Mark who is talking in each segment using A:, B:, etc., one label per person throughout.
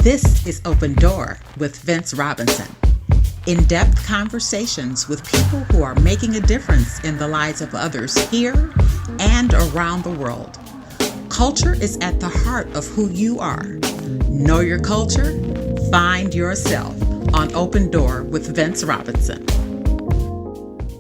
A: This is Open Door with Vince Robinson. In-depth conversations with people who are making a difference in the lives of others here and around the world. Culture is at the heart of who you are. Know your culture, find yourself on Open Door with Vince Robinson.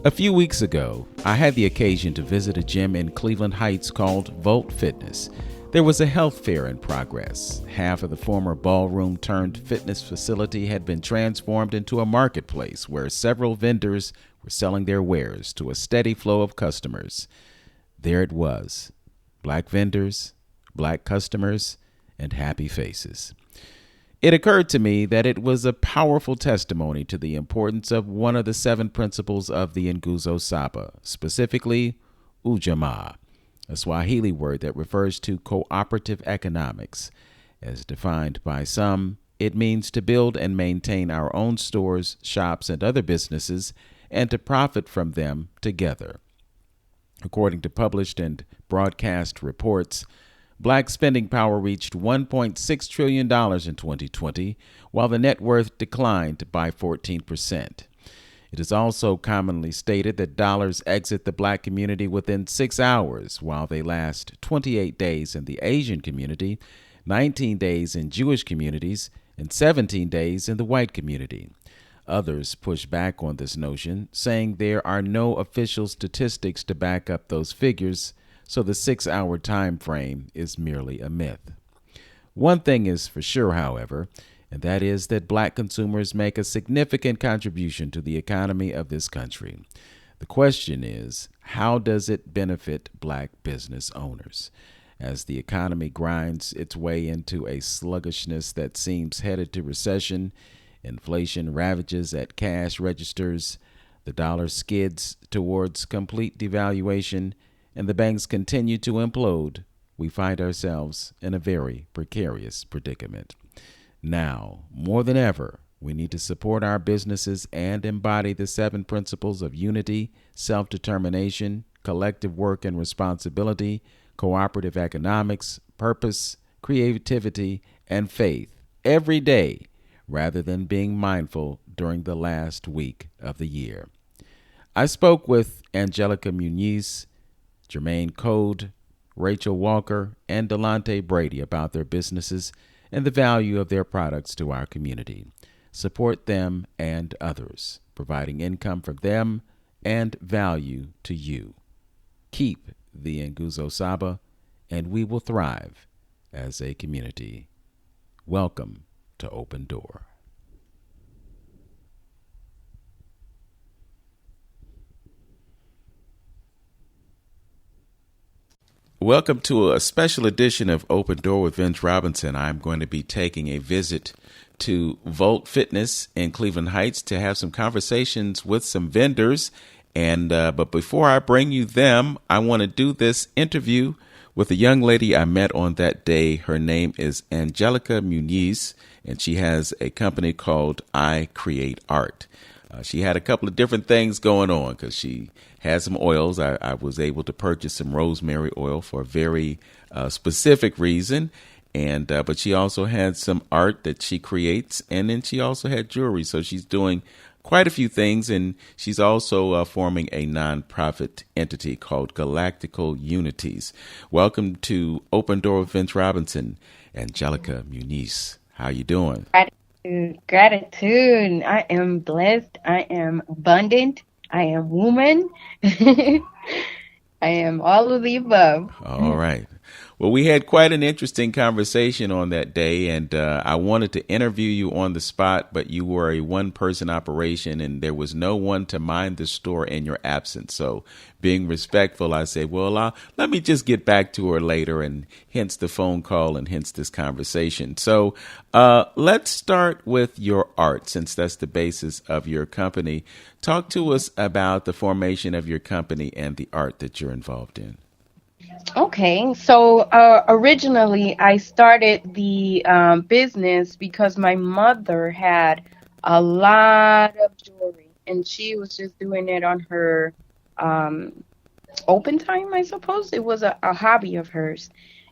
B: A few weeks ago, I had the occasion to visit a gym in Cleveland Heights called Volt Fitness. There was a health fair in progress. Half of the former ballroom turned fitness facility had been transformed into a marketplace where several vendors were selling their wares to a steady flow of customers. There it was, black vendors, black customers, and happy faces. It occurred to me that it was a powerful testimony to the importance of one of the 7 principles of the Nguzo Saba, specifically Ujamaa, a Swahili word that refers to cooperative economics. As defined by some, it means to build and maintain our own stores, shops, and other businesses, and to profit from them together. According to published and broadcast reports, Black spending power reached $1.6 trillion in 2020, while the net worth declined by 14%. It is also commonly stated that dollars exit the Black community within 6 hours, while they last 28 days in the Asian community, 19 days in Jewish communities, and 17 days in the white community. Others push back on this notion, saying there are no official statistics to back up those figures, so the 6-hour time frame is merely a myth. One thing is for sure, however, and that is that Black consumers make a significant contribution to the economy of this country. The question is, how does it benefit Black business owners? As the economy grinds its way into a sluggishness that seems headed to recession, inflation ravages at cash registers, the dollar skids towards complete devaluation, and the banks continue to implode, we find ourselves in a very precarious predicament. Now, more than ever, we need to support our businesses and embody the 7 principles of unity, self-determination, collective work and responsibility, cooperative economics, purpose, creativity, and faith every day, rather than being mindful during the last week of the year. I spoke with Angelica Muniz, Germain Code, Rachel Walker, and Delante Brady about their businesses and the value of their products to our community. Support them and others, providing income for them and value to you. Keep the Nguzo Saba, and we will thrive as a community. Welcome to Open Door. Welcome to a special edition of Open Door with Vince Robinson. I'm going to be taking a visit to Volt Fitness in Cleveland Heights to have some conversations with some vendors. But before I bring you them, I want to do this interview with a young lady I met on that day. Her name is Angelica Muniz, and she has a company called I Create Art. She had a couple of different things going on because she had some oils. I was able to purchase some rosemary oil for a very specific reason. But she also had some art that she creates, and then she also had jewelry. So she's doing quite a few things, and she's also forming a nonprofit entity called Galactical Unities. Welcome to Open Door with Vince Robinson, Angelica Muniz. How you doing?
C: Gratitude. I am blessed. I am abundant. I am woman. I am all of the above.
B: All right. Well, we had quite an interesting conversation on that day, and I wanted to interview you on the spot, but you were a one-person operation, and there was no one to mind the store in your absence. So being respectful, I said, well, let me just get back to her later, and hence the phone call and hence this conversation. So let's start with your art, since that's the basis of your company. Talk to us about the formation of your company and the art that you're involved in.
C: Okay, so originally I started the business because my mother had a lot of jewelry, and she was just doing it on her open time, I suppose. It was a hobby of hers.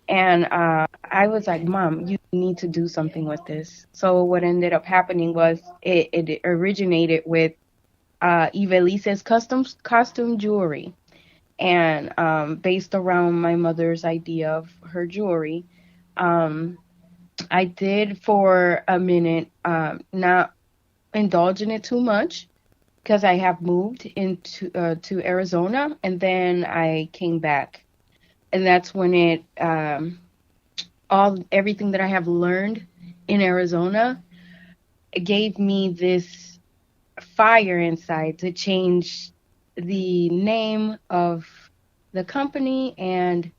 C: And I was like, Mom, you need to do something with this. So what ended up happening was it originated with Ivelice's costume jewelry. And based around my mother's idea of her jewelry, um, I did for a minute not indulge in it too much because I have moved into to Arizona, and then I came back, and that's when it everything that I have learned in Arizona gave me this fire inside to change the name of the company and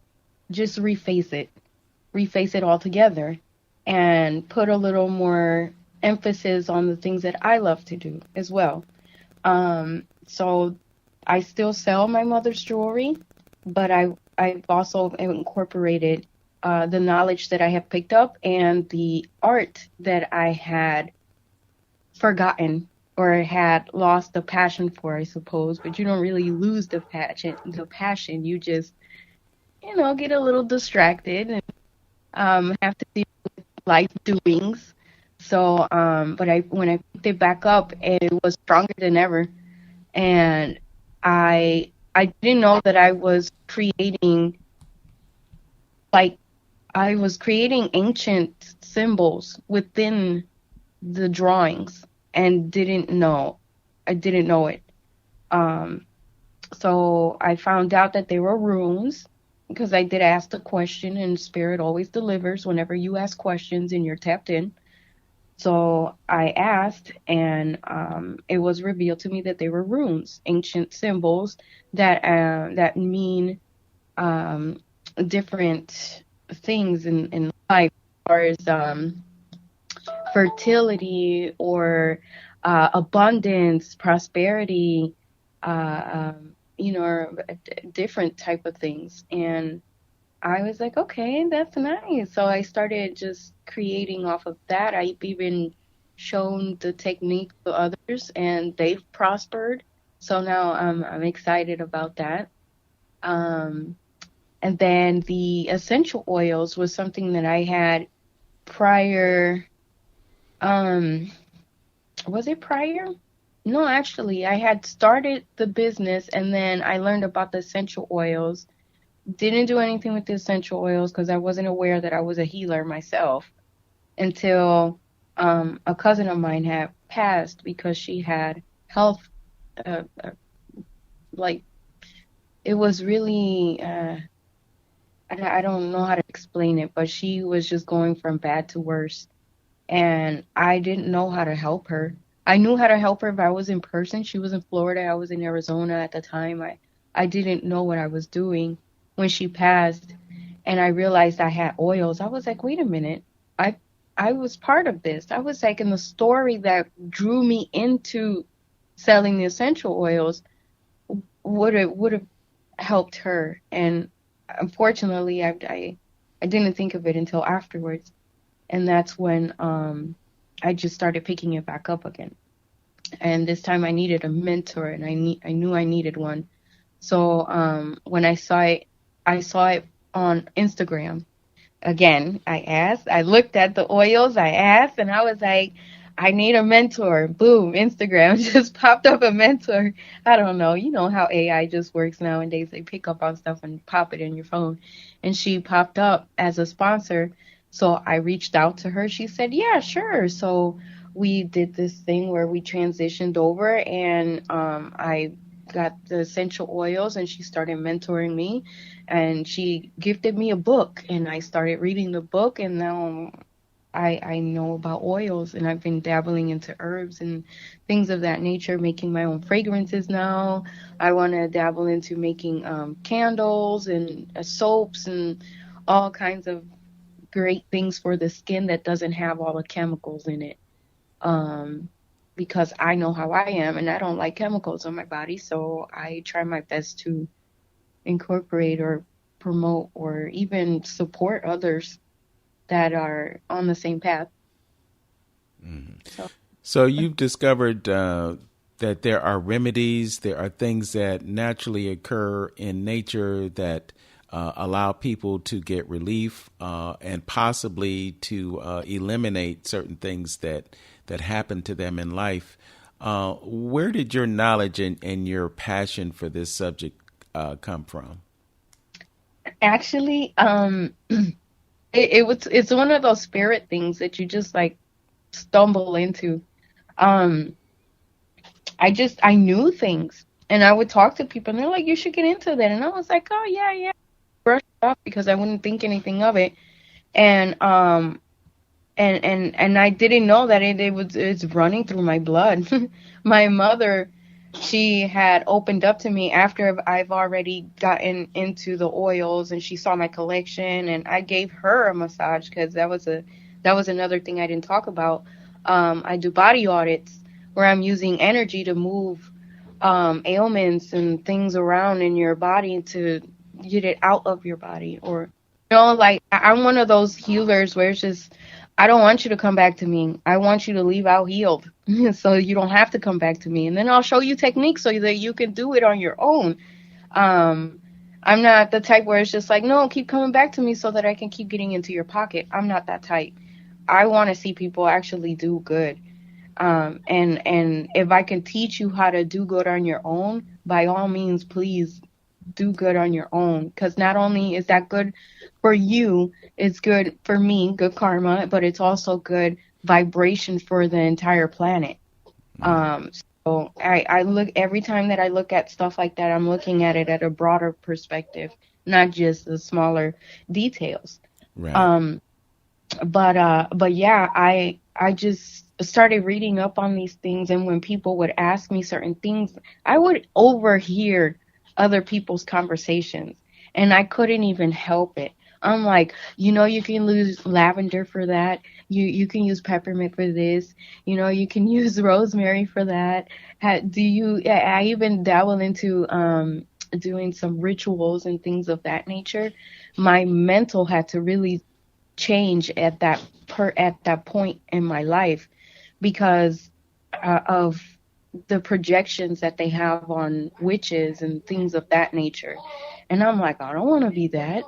C: just reface it all together and put a little more emphasis on the things that I love to do as well. So I still sell my mother's jewelry, but I've also incorporated the knowledge that I have picked up and the art that I had forgotten or had lost the passion for, I suppose. But you don't really lose the passion. You just, get a little distracted and have to deal with life doings. So, but when I picked it back up, it was stronger than ever. And I didn't know that I was creating, like, I was creating ancient symbols within the drawings and I didn't know it. Um, so I found out that they were runes because I did ask the question, and Spirit always delivers whenever you ask questions and you're tapped in. So I asked, and it was revealed to me that they were runes, ancient symbols that mean different things in life, as far as fertility or abundance, prosperity, or different type of things. And I was like, okay, that's nice. So I started just creating off of that. I've even shown the technique to others, and they've prospered. So now I'm excited about that. And then the essential oils was something that I had prior. Was it prior? No, actually, I had started the business, and then I learned about the essential oils. Didn't do anything with the essential oils because I wasn't aware that I was a healer myself until a cousin of mine had passed because she had health, like, it was really, I don't know how to explain it, but she was just going from bad to worse. And I didn't know how to help her. I knew how to help her if I was in person. She was in Florida. I was in Arizona at the time. I didn't know what I was doing when she passed, and I realized I had oils. I was like, wait a minute. I was part of this. I was like in the story that drew me into selling the essential oils would have helped her. And unfortunately, I didn't think of it until afterwards. And that's when I just started picking it back up again. And this time I needed a mentor, and I knew I needed one. So when I saw it on Instagram. Again, I looked at the oils, I asked, and I was like, I need a mentor. Boom, Instagram just popped up a mentor. I don't know. You know how AI just works nowadays. They pick up on stuff and pop it in your phone. And she popped up as a sponsor. So I reached out to her. She said, yeah, sure. So we did this thing where we transitioned over, and I got the essential oils, and she started mentoring me, and she gifted me a book, and I started reading the book, and now I know about oils, and I've been dabbling into herbs and things of that nature, making my own fragrances now. I want to dabble into making candles and soaps and all kinds of great things for the skin that doesn't have all the chemicals in it. Because I know how I am, and I don't like chemicals on my body, so I try my best to incorporate or promote or even support others that are on the same path.
B: Mm-hmm. So you've discovered that there are remedies, there are things that naturally occur in nature that allow people to get relief and possibly to eliminate certain things that happen to them in life. Where did your knowledge and your passion for this subject come from?
C: Actually, it's one of those spirit things that you just like stumble into. Um, I knew things, and I would talk to people, and they're like, "You should get into that," and I was like, "Oh yeah, yeah," brush it off because I wouldn't think anything of it, and and I didn't know that it's running through my blood. My mother, she had opened up to me after I've already gotten into the oils, and she saw my collection, and I gave her a massage because that was another thing I didn't talk about. I do body audits where I'm using energy to move ailments and things around in your body to get it out of your body, or like I'm one of those healers where it's just I don't want you to come back to me. I want you to leave out healed. So you don't have to come back to me. And then I'll show you techniques so that you can do it on your own. I'm not the type where it's just like, no, keep coming back to me so that I can keep getting into your pocket. I'm not that type. I want to see people actually do good. And if I can teach you how to do good on your own, by all means, please do good on your own. Because not only is that good for you, it's good for me, good karma, but it's also good vibration for the entire planet. So I look every time that I look at stuff like that, I'm looking at it at a broader perspective, not just the smaller details.
B: Right.
C: But yeah, I just started reading up on these things, and when people would ask me certain things, I would overhear other people's conversations, and I couldn't even help it. I'm like, you can use lavender for that. You can use peppermint for this. You can use rosemary for that. I even dabble into doing some rituals and things of that nature. My mental had to really change at that point in my life because of the projections that they have on witches and things of that nature. And I'm like, I don't want to be that.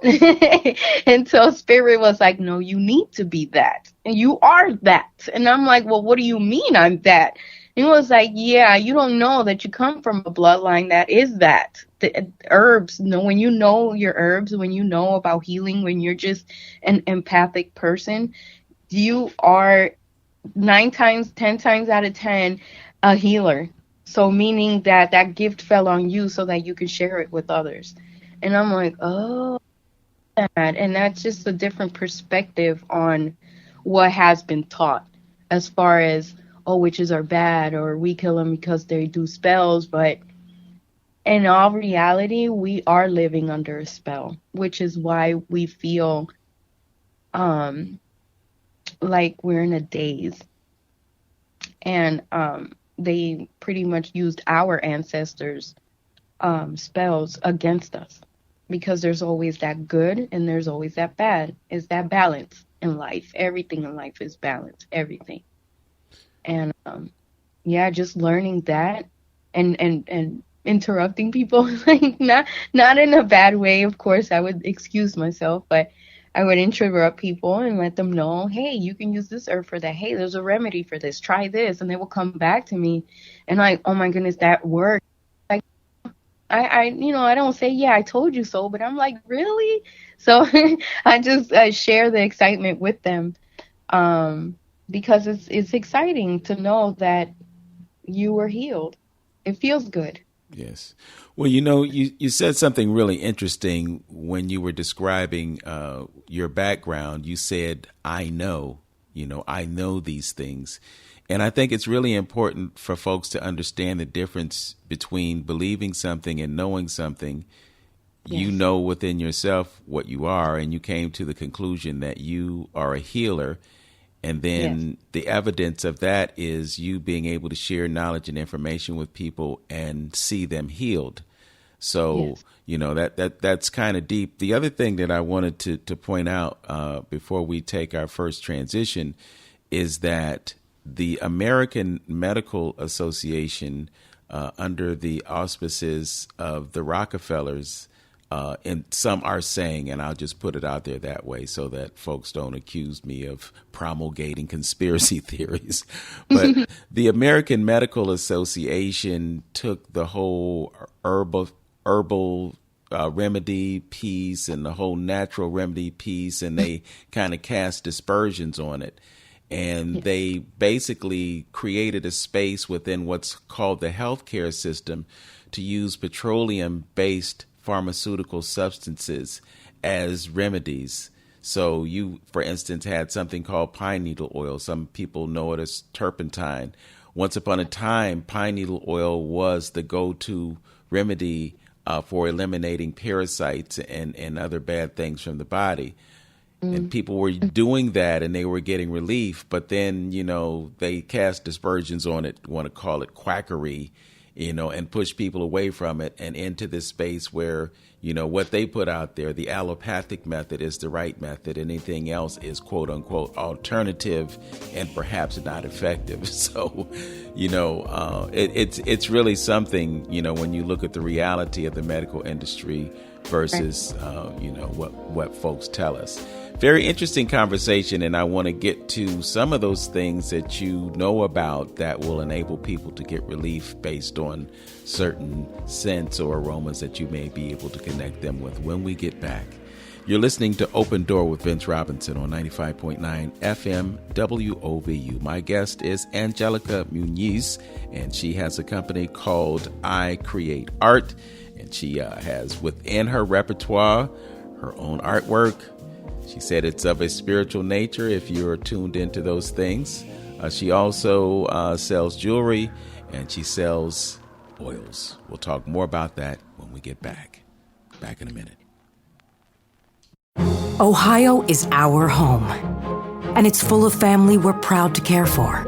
C: And so Spirit was like, no, you need to be that. And you are that. And I'm like, well, what do you mean I'm that? And it was like, yeah, you don't know that you come from a bloodline that is that. The herbs, when you know your herbs, when you know about healing, when you're just an empathic person, you are 9 times, 10 times out of 10 a healer. So meaning that gift fell on you so that you can share it with others. And I'm like, oh, and that's just a different perspective on what has been taught as far as, oh, witches are bad or we kill them because they do spells. But in all reality, we are living under a spell, which is why we feel like we're in a daze. And they pretty much used our ancestors' spells against us. Because there's always that good and there's always that bad. It's that balance in life. Everything in life is balance. Everything. And yeah, just learning that and interrupting people, like not in a bad way. Of course, I would excuse myself, but I would interrupt people and let them know, hey, you can use this herb for that. Hey, there's a remedy for this. Try this, and they will come back to me and like, oh my goodness, that worked. I don't say, yeah, I told you so, but I'm like, really? So I just share the excitement with them because it's exciting to know that you were healed. It feels good.
B: Yes. Well, you said something really interesting when you were describing your background. You said, I know these things. And I think it's really important for folks to understand the difference between believing something and knowing something. Yes. You know within yourself what you are, and you came to the conclusion that you are a healer. And then yes. The evidence of that is you being able to share knowledge and information with people and see them healed. So, yes. That's kind of deep. The other thing that I wanted to point out before we take our first transition is that the American Medical Association, under the auspices of the Rockefellers, and some are saying, and I'll just put it out there that way so that folks don't accuse me of promulgating conspiracy theories. But the American Medical Association took the whole herbal remedy piece and the whole natural remedy piece, and they kind of cast dispersions on it. And they basically created a space within what's called the healthcare system to use petroleum-based pharmaceutical substances as remedies. So you, for instance, had something called pine needle oil. Some people know it as turpentine. Once upon a time, pine needle oil was the go-to remedy for eliminating parasites and other bad things from the body. And people were doing that and they were getting relief. But then, they cast dispersions on it, want to call it quackery, and push people away from it and into this space where, what they put out there, the allopathic method is the right method. Anything else is quote unquote alternative and perhaps not effective. So, it's really something, when you look at the reality of the medical industry versus, what folks tell us. Very interesting conversation, and I want to get to some of those things that you know about that will enable people to get relief based on certain scents or aromas that you may be able to connect them with when we get back. You're listening to Open Door with Vince Robinson on 95.9 FM WOVU. My guest is Angelica Muniz, and she has a company called I Create Art, and she has within her repertoire her own artwork. She said it's of a spiritual nature if you're tuned into those things. She also sells jewelry and she sells oils. We'll talk more about that when we get back. Back in a minute.
D: Ohio is our home, and it's full of family we're proud to care for.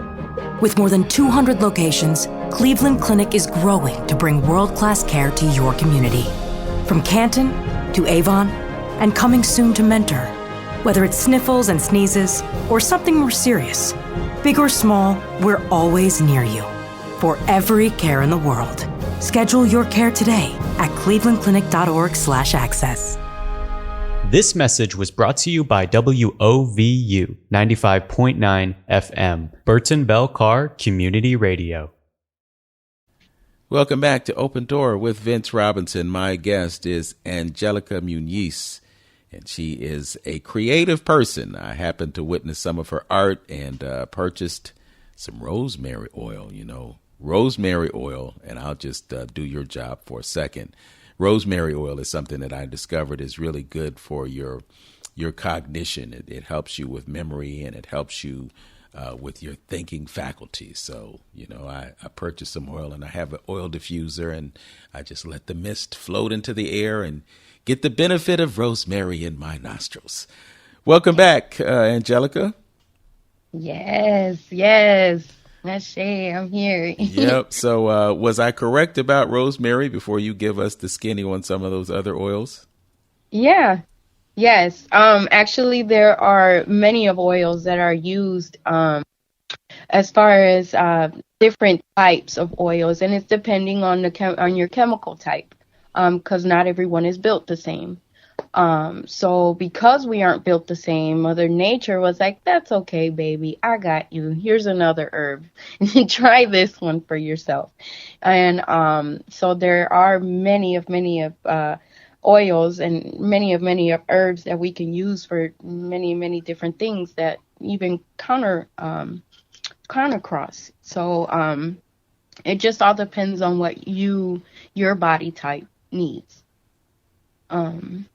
D: With more than 200 locations, Cleveland Clinic is growing to bring world-class care to your community. From Canton to Avon and coming soon to Mentor. Whether it's sniffles and sneezes or something more serious, big or small, we're always near you for every care in the world. Schedule your care today at clevelandclinic.org/access.
E: This message was brought to you by WOVU 95.9 FM, Burton Bell Carr Community Radio.
B: Welcome back to Open Door with Vince Robinson. My guest is Angelica Muniz, and she is a creative person. I happened to witness some of her art and purchased some rosemary oil, rosemary oil. And I'll just do your job for a second. Rosemary oil is something that I discovered is really good for your cognition. It helps you with memory and it helps you with your thinking faculties. So, I purchased some oil and I have an oil diffuser and I just let the mist float into the air and get the benefit of rosemary in my nostrils. Welcome back, Angelica.
C: Yes. That's I'm here.
B: Yep. So was I correct about rosemary before you give us the skinny on some of those other oils?
C: Yeah. Yes. Actually, there are many of oils that are used as far as different types of oils, and it's depending on on your chemical type. Because not everyone is built the same. So because we aren't built the same, Mother Nature was like, that's okay, baby. I got you. Here's another herb. Try this one for yourself. And so there are many of oils and many of herbs that we can use for many different things that even counter cross. So it just all depends on what your body type needs.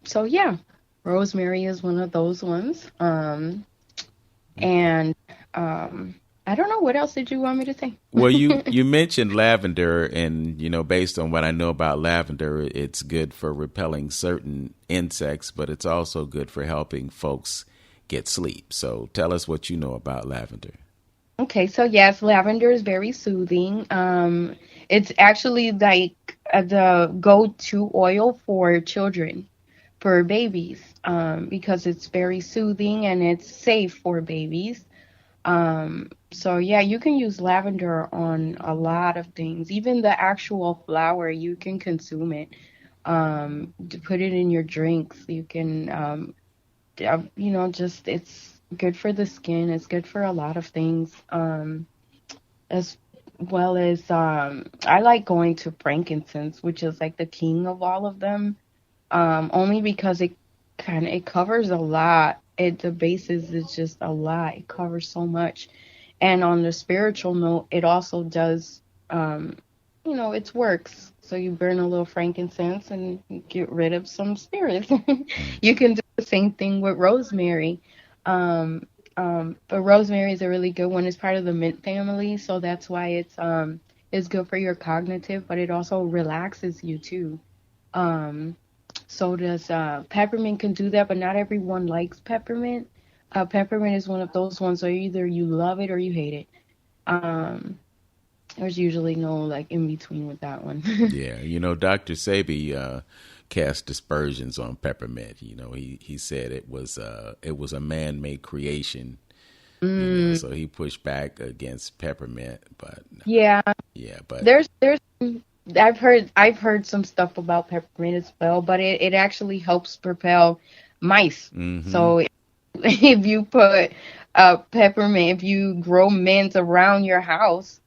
C: So yeah, rosemary is one of those ones. And I don't know, what else did you want me to say?
B: Well, you mentioned lavender, and based on what I know about lavender, it's good for repelling certain insects, but it's also good for helping folks get sleep. So tell us what you know about lavender.
C: Okay, so yes, lavender is very soothing. It's actually like the go-to oil for children, for babies, because it's very soothing and it's safe for babies. So yeah, you can use lavender on a lot of things. Even the actual flower, you can consume it. To put it in your drinks. You can, just it's good for the skin. It's good for a lot of things. As well as I like going to frankincense, which is like the king of all of them. Only because it covers a lot. The basis is just a lot. It covers so much. And on the spiritual note, it also does, it works. So you burn a little frankincense and get rid of some spirits. You can do the same thing with rosemary. But rosemary is a really good one. It's part of the mint family, so that's why it's good for your cognitive, but it also relaxes you too. Um, so does peppermint can do that, but not everyone likes peppermint. Peppermint is one of those ones where either you love it or you hate it. Um, there's usually no like in between with that one.
B: Yeah, Dr. Sebi cast aspersions on peppermint. He said it was a man-made creation. So he pushed back against peppermint, but
C: Yeah,
B: but
C: there's I've heard some stuff about peppermint as well, but it actually helps propel mice. So if you put peppermint, if you grow mint around your house,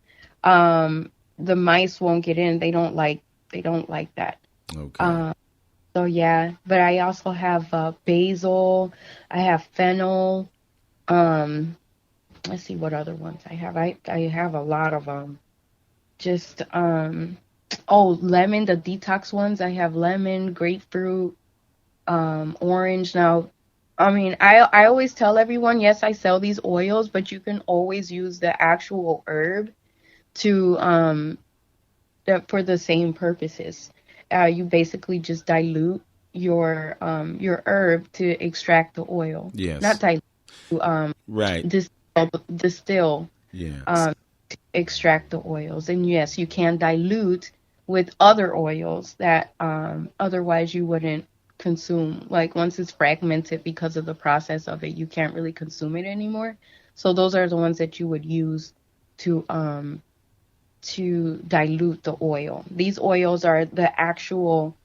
C: the mice won't get in. They don't like that.
B: okay.
C: So yeah, but I also have basil. I have fennel. Um, let's see what other ones I have. I have a lot of them. Just lemon, the detox ones. I have lemon, grapefruit, orange. Now, I mean, I always tell everyone, yes, I sell these oils, but you can always use the actual herb to for the same purposes. You basically just dilute your herb to extract the oil.
B: Yes.
C: Not dilute,
B: Right.
C: distill,
B: Yes.
C: extract the oils. And yes, you can dilute with other oils that otherwise you wouldn't consume. Like once it's fragmented because of the process of it, you can't really consume it anymore. So those are the ones that you would use to dilute the oil. These oils are the actual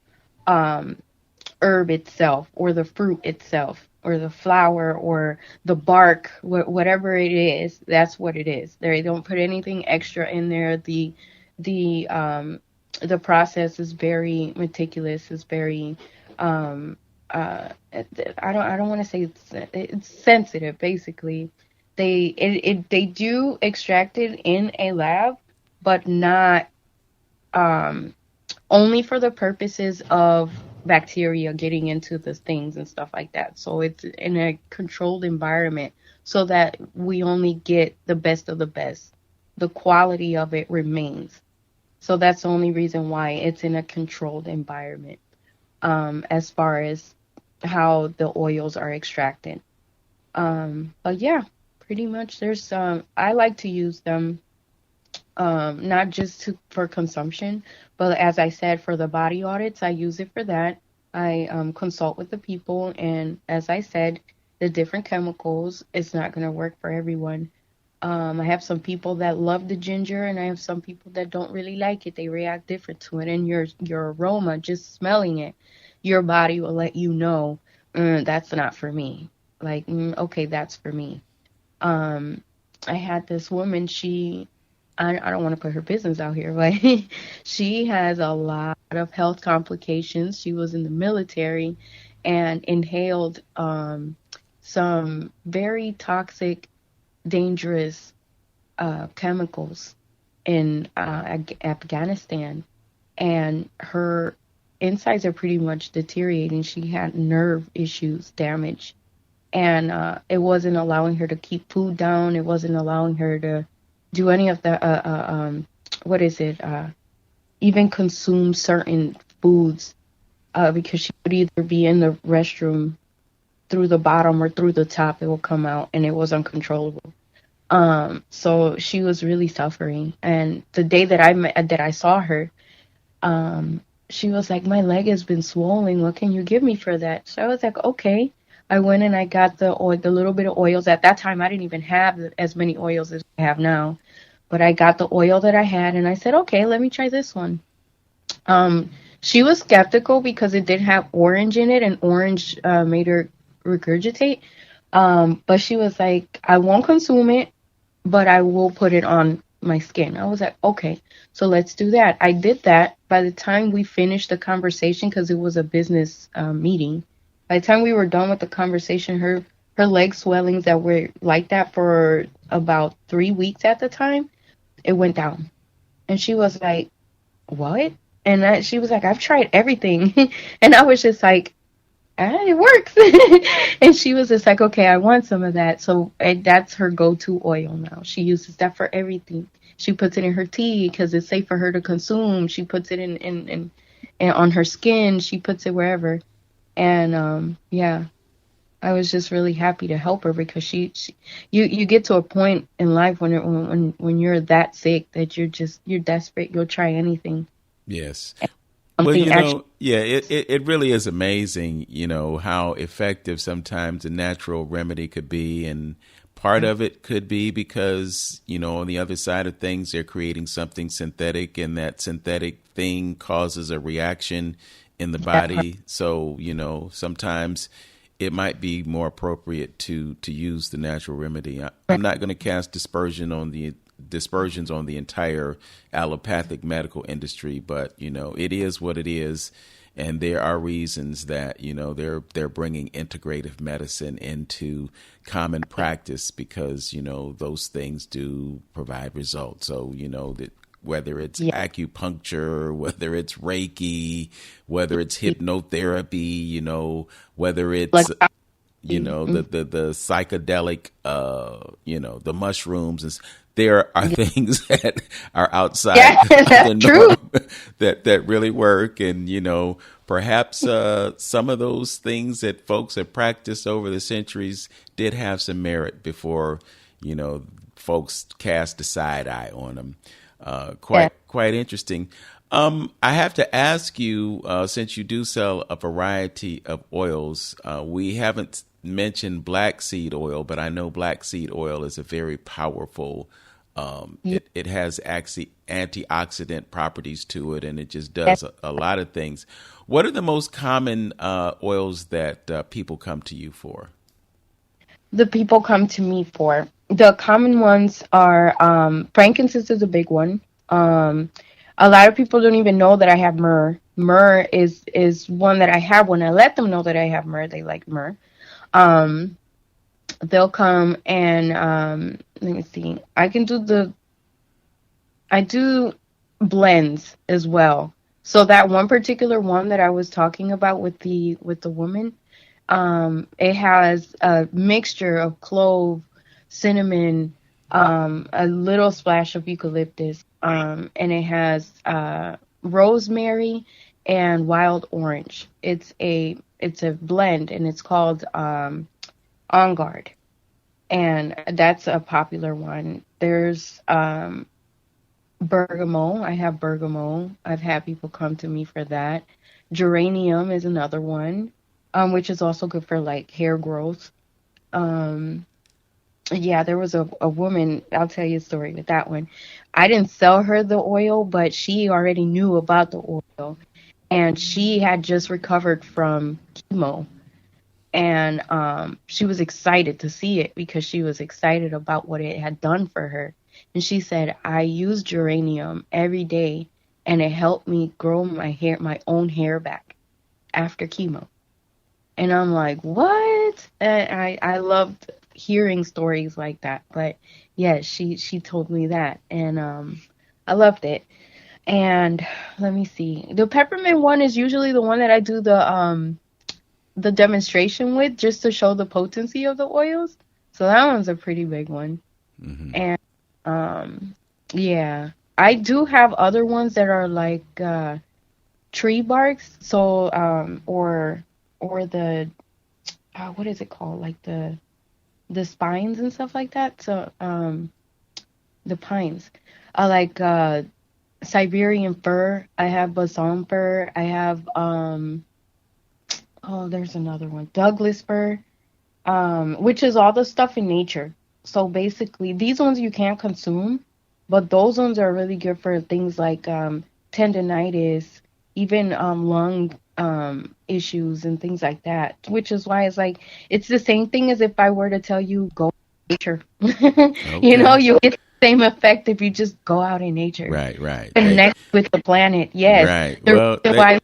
C: herb itself, or the fruit itself, or the flower, or the bark, whatever it is. That's what it is. They don't put anything extra in there. The process is very meticulous. It's very I don't want to say it's sensitive. Basically, they do extract it in a lab, but not only for the purposes of bacteria getting into the things and stuff like that. So it's in a controlled environment so that we only get the best of the best. The quality of it remains. So that's the only reason why it's in a controlled environment, as far as how the oils are extracted. But yeah, pretty much I like to use them, not just for consumption, but as I said, for the body audits, I use it for that. I consult with the people, and as I said, the different chemicals, it's not going to work for everyone. I have some people that love the ginger, and I have some people that don't really like it. They react different to it, and your aroma, just smelling it, your body will let you know, that's not for me. Like, okay, that's for me. I had this woman, I don't want to put her business out here, but she has a lot of health complications. She was in the military and inhaled some very toxic, dangerous chemicals in Afghanistan, and her insides are pretty much deteriorating. She had nerve issues, damage, and it wasn't allowing her to keep food down. It wasn't allowing her to do any of the what is it? Even consume certain foods, because she would either be in the restroom through the bottom or through the top. It will come out, and it was uncontrollable. So she was really suffering. And the day that I saw her, she was like, "My leg has been swollen. What can you give me for that?" So I was like, "Okay." I went and I got the little bit of oils. At that time, I didn't even have as many oils as I have now, but I got the oil that I had, and I said, "Okay, let me try this one." She was skeptical because it did have orange in it, and orange made her regurgitate. But she was like, I won't consume it, but I will put it on my skin. I was like, okay, so let's do that. I did that. By the time we finished the conversation, because it was a business meeting, by the time we were done with the conversation, her leg swellings that were like that for about 3 weeks at the time, it went down. And she was like, what? And she was like, I've tried everything. And I was just like, it works. And she was just like, okay, I want some of that. So that's her go-to oil now. She uses that for everything. She puts it in her tea because it's safe for her to consume. She puts it in on her skin. She puts it wherever. And yeah, I was just really happy to help her because you get to a point in life when you're that sick that you're desperate. You'll try anything.
B: Yes. Well, yeah, it really is amazing, how effective sometimes a natural remedy could be. And part of it could be because, on the other side of things, they're creating something synthetic, and that synthetic thing causes a reaction in the body. So, sometimes it might be more appropriate to use the natural remedy. I'm not going to cast dispersions on the entire allopathic medical industry, but it is what it is, and there are reasons that they're bringing integrative medicine into common practice because those things do provide results. So that whether it's acupuncture, whether it's Reiki, whether it's hypnotherapy, whether it's the psychedelic, the mushrooms. There are things that are outside of the norm that really work. And, perhaps some of those things that folks have practiced over the centuries did have some merit before, folks cast a side eye on them. Quite interesting. I have to ask you, since you do sell a variety of oils, we haven't mentioned black seed oil, but I know black seed oil is a very powerful. It has antioxidant properties to it, and it just does a lot of things. What are the most common oils that people come to you for?
C: The people come to me for the common ones are frankincense is a big one. A lot of people don't even know that I have myrrh. Myrrh is one that I have. When I let them know that I have myrrh, they like myrrh. They'll come and let me see. I do blends as well. So that one particular one that I was talking about with the woman, it has a mixture of clove, cinnamon, a little splash of eucalyptus, and it has rosemary and wild orange. It's a blend, and it's called On Guard, and that's a popular one. There's bergamot. I have bergamot. I've had people come to me for that. Geranium is another one, which is also good for like hair growth. Yeah, there was a woman, I'll tell you a story with that one. I didn't sell her the oil, but she already knew about the oil, and she had just recovered from chemo. And she was excited to see it because she was excited about what it had done for her. And she said, I use geranium every day, and it helped me grow my own hair back after chemo. And I'm like, what? And I loved hearing stories like that. But yeah, she told me that, and I loved it. And let me see. The peppermint one is usually the one that I do the demonstration with, just to show the potency of the oils. So that one's a pretty big one. Mm-hmm. And yeah, I do have other ones that are like tree barks. So or the what is it called? Like the spines and stuff like that. So the pines. I like Siberian fir. I have balsam fir. I have there's another one, Douglas fir, which is all the stuff in nature. So basically, these ones you can't consume, but those ones are really good for things like tendinitis, even lung issues and things like that, which is why it's like it's the same thing as if I were to tell you go nature.
B: Okay.
C: You get the same effect if you just go out in nature.
B: Right.
C: Connect with the planet. Yes.
B: Right.
C: The
B: Well,
C: reason why,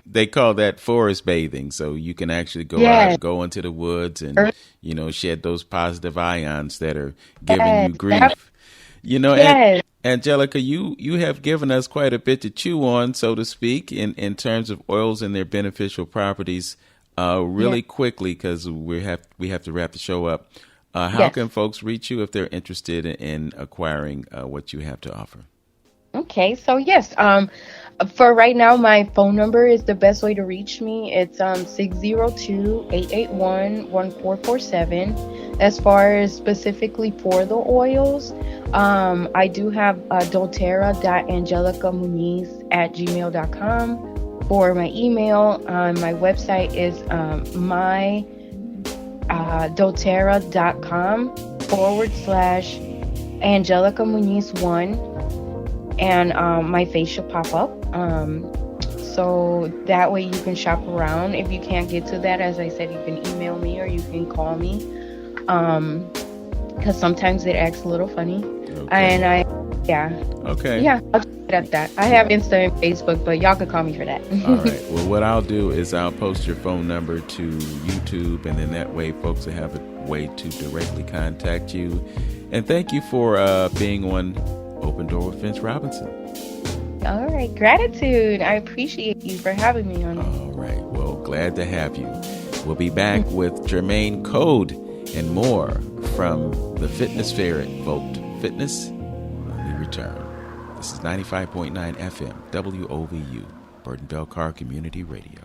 B: they call that forest bathing. So you can actually go out
C: yes.
B: and go into the woods and,
C: Earth-
B: shed those positive ions that are giving
C: yes.
B: you grief.
C: Yes.
B: Angelica, you have given us quite a bit to chew on, so to speak, in terms of oils and their beneficial properties. Really quickly, because we have to wrap the show up. How can folks reach you if they're interested in acquiring what you have to offer?
C: Okay, so yes, for right now, my phone number is the best way to reach me. It's 602-881-1447. As far as specifically for the oils, I do have doTERRA.angelicamuniz@gmail.com for my email. My website is doTERRA.com/Angelica Muniz1. And my face should pop up. So that way you can shop around. If you can't get to that, as I said, you can email me or you can call me. Because sometimes it acts a little funny.
B: Okay.
C: And
B: Okay.
C: Yeah, I'll just leave it at that. I have Insta and Facebook, but y'all can call me for that.
B: All right. Well, what I'll do is I'll post your phone number to YouTube, and then that way folks will have a way to directly contact you. And thank you for being on Open Door with Vince Robinson.
C: All right. Gratitude. I appreciate you for having me on.
B: All right. Well, glad to have you. We'll be back with Germain Code and more from the Fitness Fair at Volt Fitness when we return. This is 95.9 FM, WOVU, Burton Bell Car Community Radio.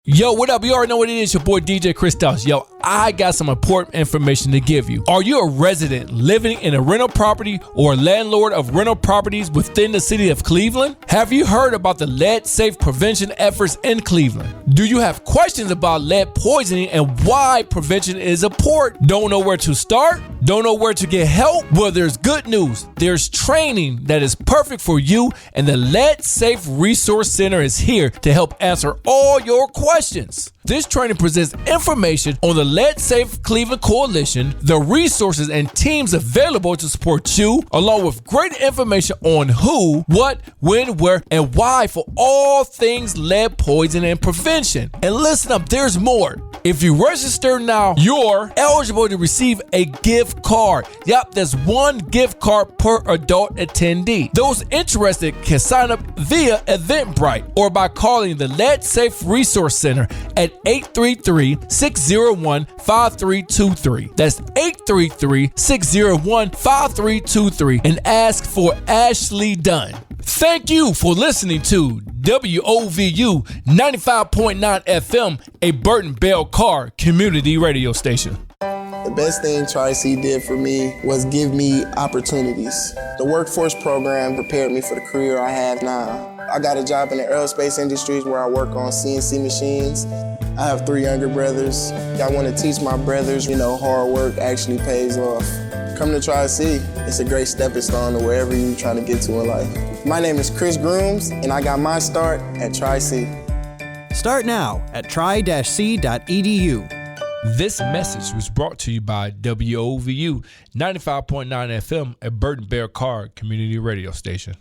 F: Yo, what up? You already know what it is. Your boy DJ Christos. Yo, I got some important information to give you. Are you a resident living in a rental property or a landlord of rental properties within the city of Cleveland? Have you heard about the lead safe prevention efforts in Cleveland? Do you have questions about lead poisoning and why prevention is important? Don't know where to start? Don't know where to get help? Well, there's good news. There's training that is perfect for you, and the Lead Safe Resource Center is here to help answer all your questions. This training presents information on the Lead Safe Cleveland Coalition, the resources and teams available to support you, along with great information on who, what, when, where, and why for all things lead poisoning and prevention. And listen up, there's more. If you register now, you're eligible to receive a gift card. Yep, there's one gift card per adult attendee. Those interested can sign up via Eventbrite or by calling the Lead Safe Resource Center at 833-601-5323. That's 833-601-5323 and ask for Ashley Dunn. Thank you for listening to WOVU 95.9 FM, a Burton Bell Car community radio station.
G: The best thing Tri-C did for me was give me opportunities. The workforce program prepared me for the career I have now. I got a job in the aerospace industries where I work on CNC machines. I have 3 younger brothers. I want to teach my brothers, hard work actually pays off. Come to Tri-C. It's a great stepping stone to wherever you're trying to get to in life. My name is Chris Grooms, and I got my start at Tri-C.
H: Start now at tri-c.edu.
F: This message was brought to you by WOVU 95.9 FM, a Burton Bear Car community radio station.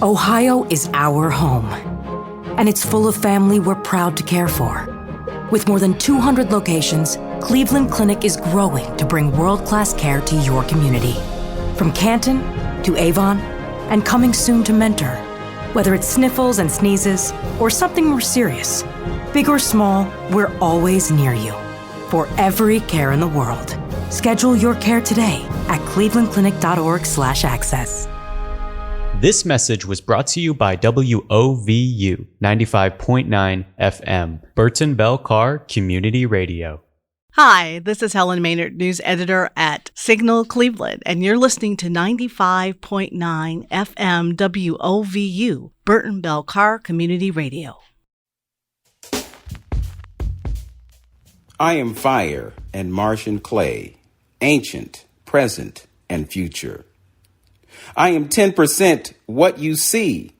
D: Ohio is our home, and it's full of family we're proud to care for. With more than 200 locations, Cleveland Clinic is growing to bring world-class care to your community. From Canton to Avon, and coming soon to Mentor. Whether it's sniffles and sneezes, or something more serious, big or small, we're always near you. For every care in the world. Schedule your care today at clevelandclinic.org/access.
E: This message was brought to you by WOVU 95.9 FM, Burton Bell Car Community Radio.
I: Hi, this is Helen Maynard, news editor at Signal Cleveland, and you're listening to 95.9 FM WOVU, Burton Bell Car Community Radio.
B: I am fire and Martian clay, ancient, present, and future. I am 10% what you see,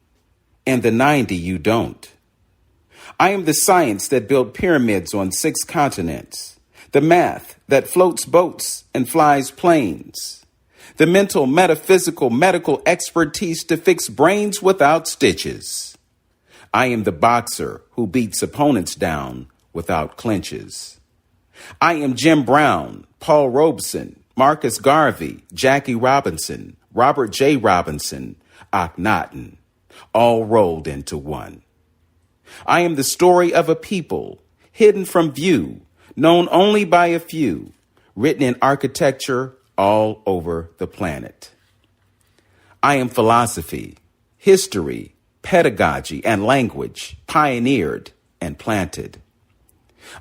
B: and the 90 you don't. I am the science that built pyramids on 6 continents, the math that floats boats and flies planes, the mental, metaphysical, medical expertise to fix brains without stitches. I am the boxer who beats opponents down without clinches. I am Jim Brown, Paul Robeson, Marcus Garvey, Jackie Robinson, Robert J. Robinson, Akhenaten, all rolled into one. I am the story of a people, hidden from view, known only by a few, written in architecture all over the planet. I am philosophy, history, pedagogy, and language, pioneered and planted.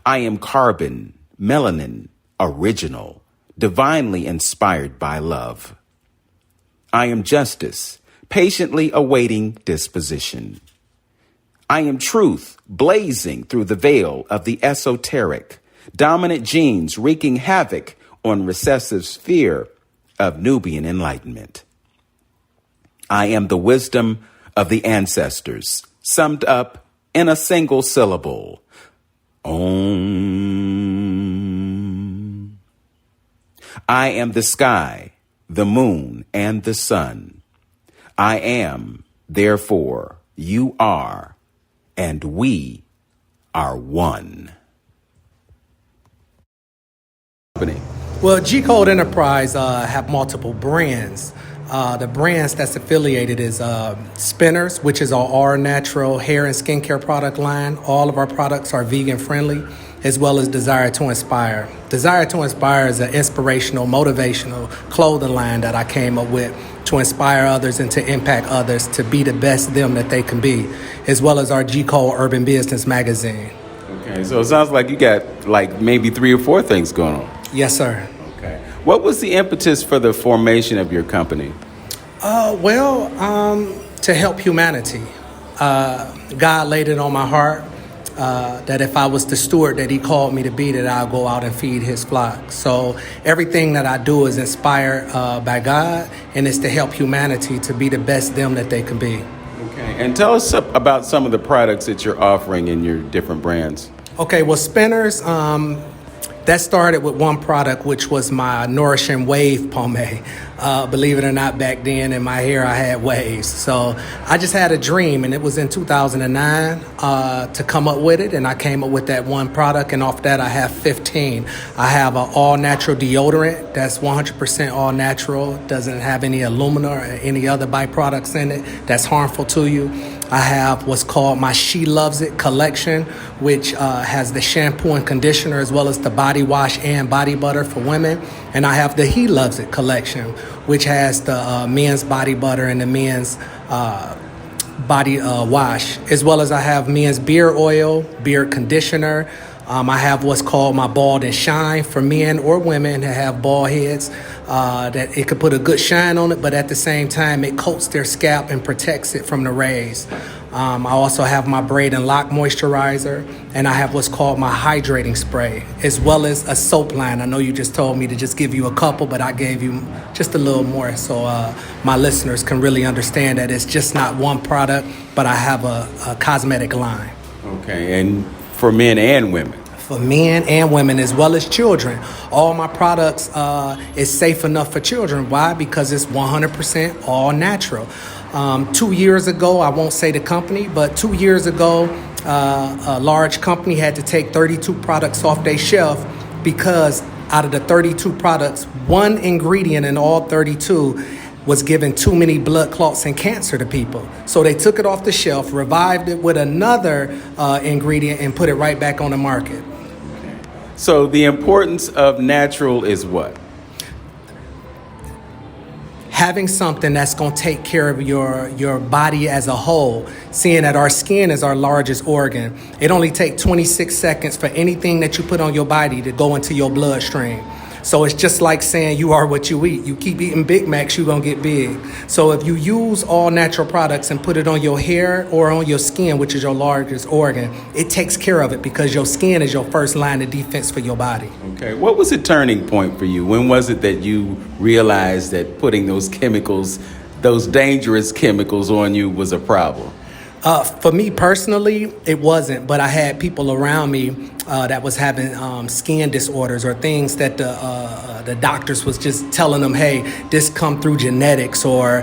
B: I am carbon, melanin, original, divinely inspired by love. I am justice, patiently awaiting disposition. I am truth, blazing through the veil of the esoteric, dominant genes wreaking havoc on recessive sphere of Nubian enlightenment. I am the wisdom of the ancestors, summed up in a single syllable. Om. I am the sky, the moon, and the sun. I am, therefore, you are, and we are one.
J: Well, G-Code Enterprise have multiple brands. The brands that's affiliated is Spinners, which is our natural hair and skincare product line. All of our products are vegan friendly, as well as Desire to Inspire. Desire to Inspire is an inspirational, motivational clothing line that I came up with to inspire others and to impact others to be the best them that they can be, as well as our G-Code Urban Business magazine.
B: Okay, so it sounds like you got like maybe 3 or 4 things going on.
J: Yes, sir.
B: Okay. What was the impetus for the formation of your company?
J: To help humanity. God laid it on my heart that if I was the steward that he called me to be, that I'll go out and feed his flock. So everything that I do is inspired by God, and it's to help humanity to be the best them that they can be.
B: Okay, and tell us about some of the products that you're offering in your different brands.
J: Okay, well, Spinners, that started with one product, which was my Nourishing Wave Pomade. Believe it or not, back then in my hair, I had waves. So I just had a dream, and it was in 2009 to come up with it. And I came up with that one product, and off that, I have 15. I have an all-natural deodorant that's 100% all-natural, doesn't have any alumina or any other byproducts in it that's harmful to you. I have what's called my She Loves It collection, which has the shampoo and conditioner as well as the body wash and body butter for women. And I have the He Loves It collection, which has the men's body butter and the men's body wash, as well as I have men's beard oil, beard conditioner. I have what's called my Bald and Shine for men or women that have bald heads. That it could put a good shine on it, but at the same time, it coats their scalp and protects it from the rays. I also have my Braid and Lock moisturizer, and I have what's called my hydrating spray, as well as a soap line. I know you just told me to just give you a couple, but I gave you just a little more so my listeners can really understand that it's just not one product, but I have a cosmetic line.
B: Okay, and for men and women?
J: For men and women, as well as children. All my products is safe enough for children. Why? Because it's 100% all natural. 2 years ago, I won't say the company, but 2 years ago, a large company had to take 32 products off their shelf because out of the 32 products, one ingredient in all 32 was giving too many blood clots and cancer to people. So they took it off the shelf, revived it with another ingredient, and put it right back on the market.
B: So the importance of natural is what?
J: Having something that's going to take care of your body as a whole. Seeing that our skin is our largest organ, it only takes 26 seconds for anything that you put on your body to go into your bloodstream. So it's just like saying you are what you eat. You keep eating Big Macs, you're going to get big. So if you use all natural products and put it on your hair or on your skin, which is your largest organ, it takes care of it because your skin is your first line of defense for your body.
B: Okay. What was the turning point for you? When was it that you realized that putting those chemicals, those dangerous chemicals on you was a problem?
J: For me personally, it wasn't, but I had people around me that was having skin disorders or things that the doctors was just telling them, hey, this come through genetics, or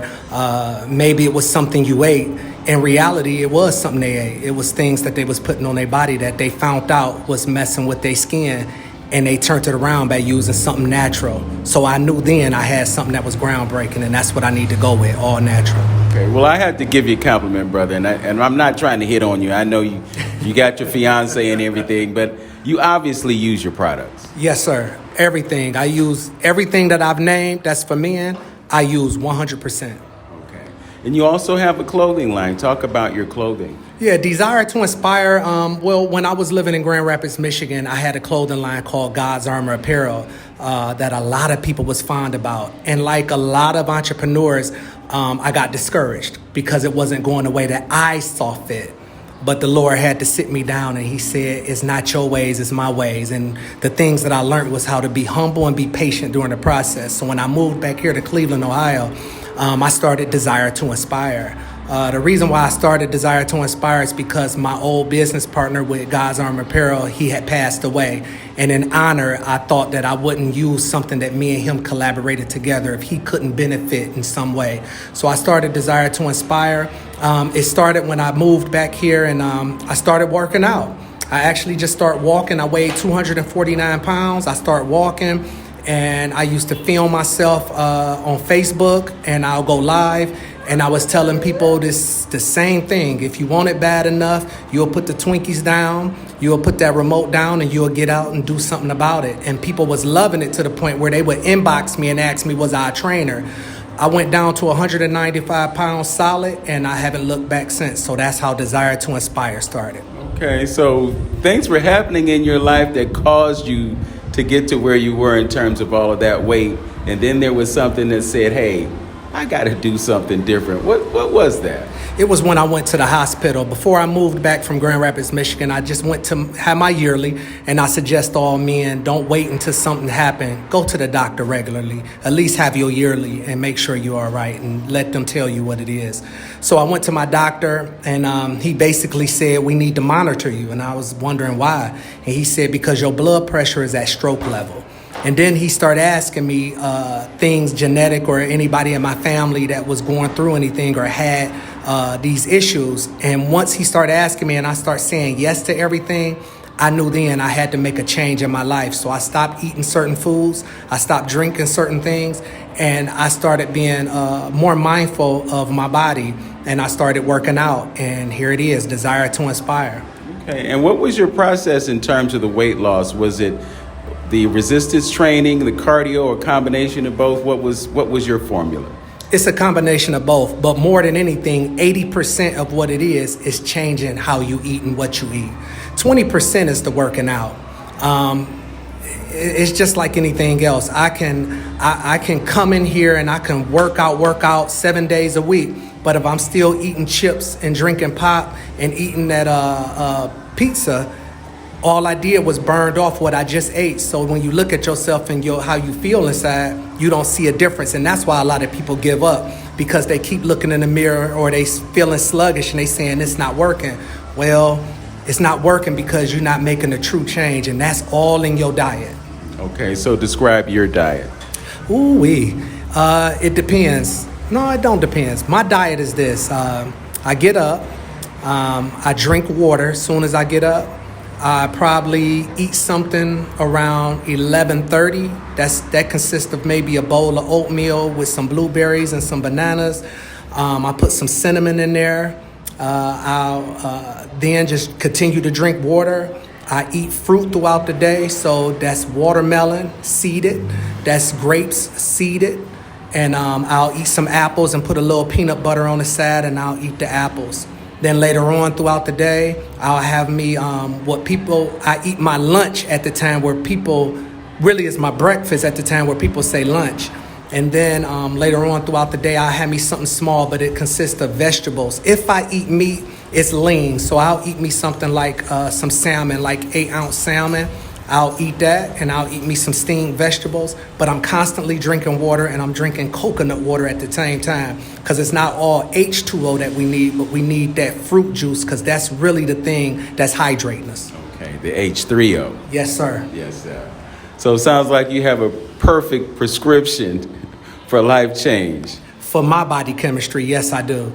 J: maybe it was something you ate. In reality, it was something they ate. It was things that they was putting on their body that they found out was messing with their skin, and they turned it around by using something natural. So I knew then I had something that was groundbreaking, and that's what I need to go with, all natural.
B: Okay, well, I have to give you a compliment, brother, and I'm not trying to hit on you. I know you got your fiance and everything, but you obviously use your products.
J: Yes, sir. Everything. I use everything that I've named that's for men, I use 100%.
B: Okay. And you also have a clothing line. Talk about your clothing.
J: Yeah, Desire to Inspire. Well, when I was living in Grand Rapids, Michigan, I had a clothing line called God's Armor Apparel that a lot of people was fond about. And like a lot of entrepreneurs, I got discouraged because it wasn't going the way that I saw fit. But the Lord had to sit me down, and he said, it's not your ways, it's my ways. And the things that I learned was how to be humble and be patient during the process. So when I moved back here to Cleveland, Ohio, I started Desire to Inspire. The reason why I started Desire to Inspire is because my old business partner with God's Armor Apparel, he had passed away. And in honor, I thought that I wouldn't use something that me and him collaborated together if he couldn't benefit in some way. So I started Desire to Inspire. It started when I moved back here, and I started working out. I actually just started walking. I weighed 249 pounds. I started walking, and I used to film myself on Facebook, and I'll go live. And I was telling people the same thing. If you want it bad enough, you'll put the Twinkies down, you'll put that remote down, and you'll get out and do something about it. And people was loving it to the point where they would inbox me and ask me, was I a trainer? I went down to 195 pounds solid, and I haven't looked back since. So that's how Desire to Inspire started.
B: Okay, so things were happening in your life that caused you to get to where you were in terms of all of that weight. And then there was something that said, hey, I got to do something different. What was that?
J: It was when I went to the hospital. Before I moved back from Grand Rapids, Michigan, I just went to have my yearly, and I suggest all men, don't wait until something happens. Go to the doctor regularly. At least have your yearly and make sure you're all right, and let them tell you what it is. So I went to my doctor, and he basically said, we need to monitor you. And I was wondering why. And he said, because your blood pressure is at stroke level. And then he started asking me things genetic or anybody in my family that was going through anything or had these issues. And once he started asking me and I started saying yes to everything, I knew then I had to make a change in my life. So I stopped eating certain foods, I stopped drinking certain things, and I started being more mindful of my body, and I started working out. And here it is, Desire to Inspire.
B: Okay, and what was your process in terms of the weight loss? Was it the resistance training, the cardio, or a combination of both? What was your formula?
J: It's a combination of both, but more than anything, 80% of what it is changing how you eat and what you eat. 20% is the working out. It's just like anything else. I can come in here and I can work out 7 days a week, but if I'm still eating chips and drinking pop and eating that pizza, all I did was burned off what I just ate. So when you look at yourself and how you feel inside, you don't see a difference. And that's why a lot of people give up, because they keep looking in the mirror or they feeling sluggish and they saying it's not working. Well, it's not working because you're not making a true change, and that's all in your diet.
B: Okay, so describe your diet.
J: Ooh-wee. It depends. No, it don't depend. My diet is this. I get up. I drink water as soon as I get up. I probably eat something around 11:30. That consists of maybe a bowl of oatmeal with some blueberries and some bananas. I put some cinnamon in there. I'll then just continue to drink water. I eat fruit throughout the day, so that's watermelon seeded, that's grapes seeded, and I'll eat some apples and put a little peanut butter on the side, and I'll eat the apples. Then later on throughout the day, I'll have me I eat my lunch at the time where people, really it's my breakfast at the time where people say lunch. And then later on throughout the day, I'll have me something small, but it consists of vegetables. If I eat meat, it's lean. So I'll eat me something like some salmon, like 8-ounce salmon. I'll eat that, and I'll eat me some steamed vegetables, but I'm constantly drinking water, and I'm drinking coconut water at the same time, because it's not all H2O that we need, but we need that fruit juice, because that's really the thing that's hydrating us.
B: Okay, the H3O.
J: Yes, sir.
B: Yes, sir. So it sounds like you have a perfect prescription for life change.
J: For my body chemistry, yes, I do.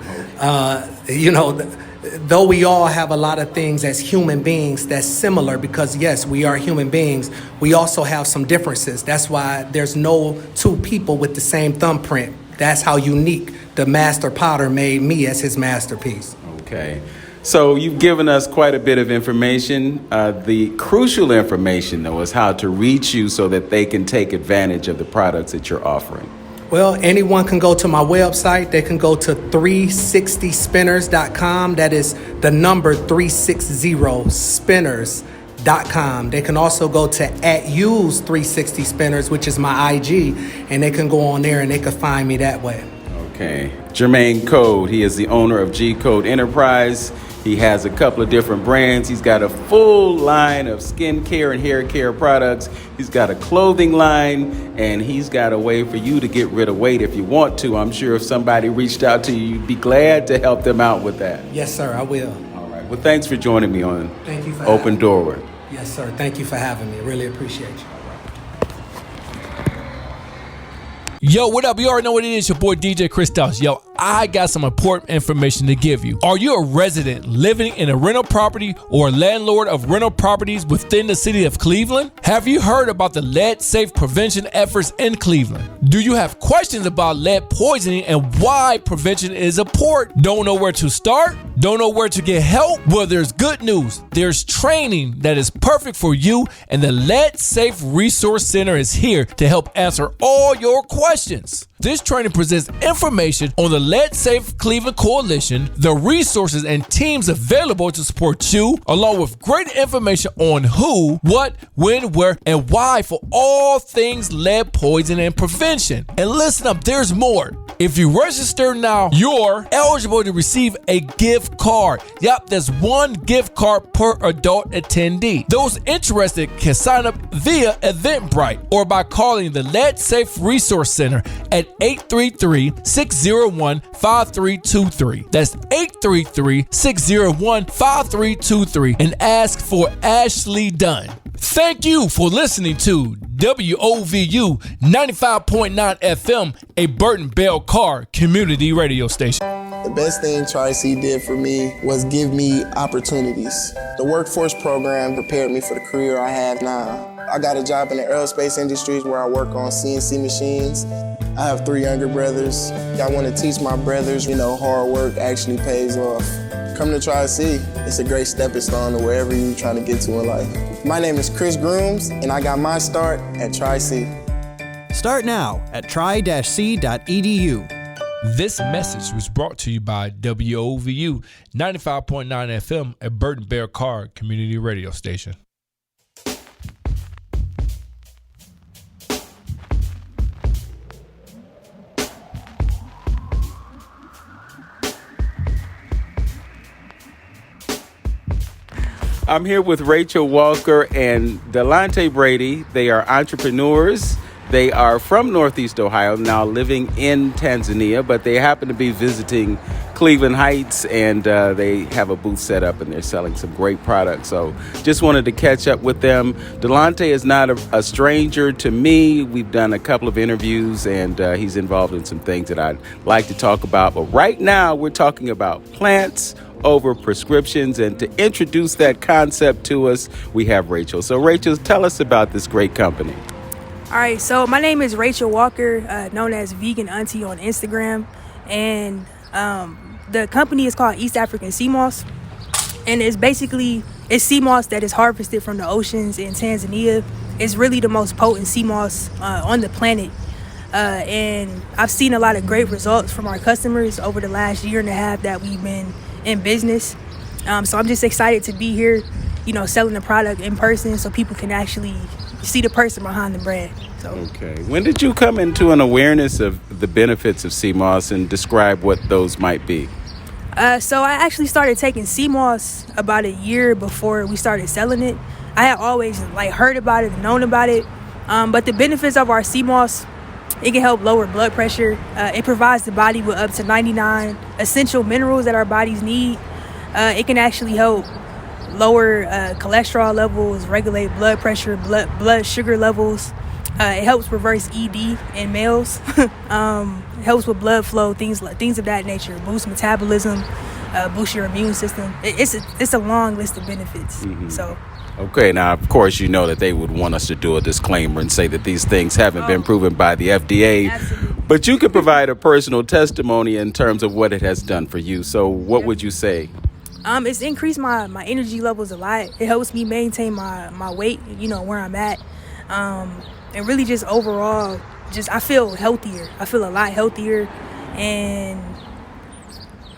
J: Though we all have a lot of things as human beings that's similar, because yes, we are human beings, we also have some differences. That's why there's no two people with the same thumbprint. That's how unique the master potter made me as his masterpiece.
B: Okay. So you've given us quite a bit of information. The crucial information, though, is how to reach you so that they can take advantage of the products that you're offering.
J: Well, anyone can go to my website. They can go to 360spinners.com. That is the number 360spinners.com. They can also go to @use360spinners, which is my IG, and they can go on there and they can find me that way.
B: Okay. Germain Code. He is the owner of G Code Enterprise. He has a couple of different brands. He's got a full line of skincare and hair care products. He's got a clothing line, and he's got a way for you to get rid of weight if you want to. I'm sure if somebody reached out to you, you'd be glad to help them out with that.
J: Yes, sir, I will.
B: All right. Well, thanks for joining me on
J: Thank you for
B: Open Doorward.
J: Yes, sir. Thank you for having me. I really appreciate you.
F: Yo, what up? You already know what it is. Your boy DJ Chris Douse. Yo, I got some important information to give you. Are you a resident living in a rental property or a landlord of rental properties within the city of Cleveland? Have you heard about the lead safe prevention efforts in Cleveland? Do you have questions about lead poisoning and why prevention is important? Don't know where to start? Don't know where to get help? Well, there's good news. There's training that is perfect for you, and the Lead Safe Resource Center is here to help answer all your questions. This training presents information on the Lead Safe Cleveland Coalition, the resources and teams available to support you, along with great information on who, what, when, where, and why for all things lead poisoning and prevention. And listen up, there's more. If you register now, you're eligible to receive a gift card. Yep, there's one gift card per adult attendee. Those interested can sign up via Eventbrite or by calling the Lead Safe Resource Center at 833-601-5323. That's 833-601-5323 and ask for Ashley Dunn. Thank you for listening to WOVU 95.9 FM, a Burton Bell Carr community radio station.
G: The best thing Tri-C did for me was give me opportunities. The workforce program prepared me for the career I have now. I got a job in the aerospace industries where I work on CNC machines. I have 3 younger brothers. I want to teach my brothers, hard work actually pays off. Come to Tri-C. It's a great stepping stone to wherever you're trying to get to in life. My name is Chris Grooms, and I got my start at Tri-C.
H: Start now at tri-c.edu.
F: This message was brought to you by WOVU 95.9 FM, a Burton Bell Carr community radio station.
B: I'm here with Rachel Walker and Delante Brady. They are entrepreneurs. They are from Northeast Ohio, now living in Tanzania, but they happen to be visiting Cleveland Heights, and they have a booth set up, and they're selling some great products. So just wanted to catch up with them. Delante is not a stranger to me. We've done a couple of interviews, and he's involved in some things that I'd like to talk about. But right now, we're talking about plants over prescriptions, and to introduce that concept to us, we have Rachel. So Rachel, tell us about this great company.
K: All right, so my name is Rachel Walker, known as Vegan Auntie on Instagram, and the company is called East African Sea Moss, and it's sea moss that is harvested from the oceans in Tanzania. It's really the most potent sea moss on the planet, and I've seen a lot of great results from our customers over the last year and a half that we've been in business. So I'm just excited to be here, selling the product in person so people can actually see the person behind the brand. So.
B: Okay. When did you come into an awareness of the benefits of sea moss, and describe what those might be?
K: So I actually started taking sea moss about a year before we started selling it. I had always heard about it and known about it. But the benefits of our sea moss, it can help lower blood pressure. It provides the body with up to 99 essential minerals that our bodies need. It can actually help lower cholesterol levels, regulate blood pressure, blood sugar levels. It helps reverse ED in males. Helps with blood flow, things of that nature. Boost metabolism, boost your immune system. It's a long list of benefits. Mm-hmm. So.
B: Okay, now of course you know that they would want us to do a disclaimer and say that these things haven't been proven by the FDA.
K: Absolutely.
B: But you can provide a personal testimony in terms of what it has done for you. So what would you say?
K: It's increased my energy levels a lot. It helps me maintain my weight, where I'm at. And really just overall, I feel healthier. I feel a lot healthier. And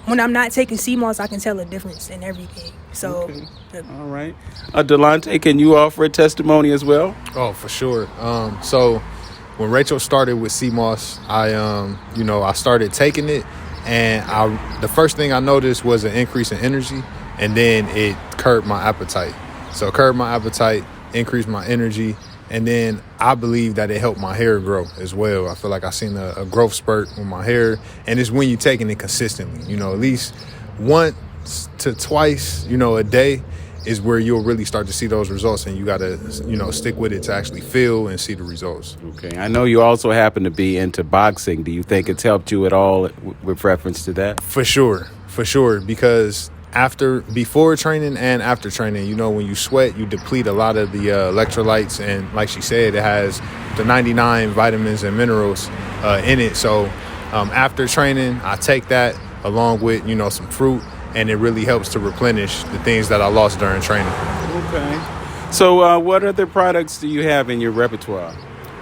K: when I'm not taking sea moss, I can tell a difference in everything. So,
B: okay. All right. Delante, can you offer a testimony as well?
L: Oh, for sure. So when Rachel started with sea moss, I started taking it, and the first thing I noticed was an increase in energy, and then it curbed my appetite. So curbed my appetite, increased my energy, and then I believe that it helped my hair grow as well. I feel like I seen a growth spurt with my hair, and it's when you're taking it consistently, at least once to twice, a day is where you'll really start to see those results, and you got to, stick with it to actually feel and see the results.
B: Okay. I know you also happen to be into boxing. Do you think it's helped you at all with reference to that?
L: For sure, because before training and after training, when you sweat, you deplete a lot of the electrolytes, and like she said, it has the 99 vitamins and minerals in it. So after training, I take that along with, some fruit, and it really helps to replenish the things that I lost during training.
B: Okay. So what other products do you have in your repertoire?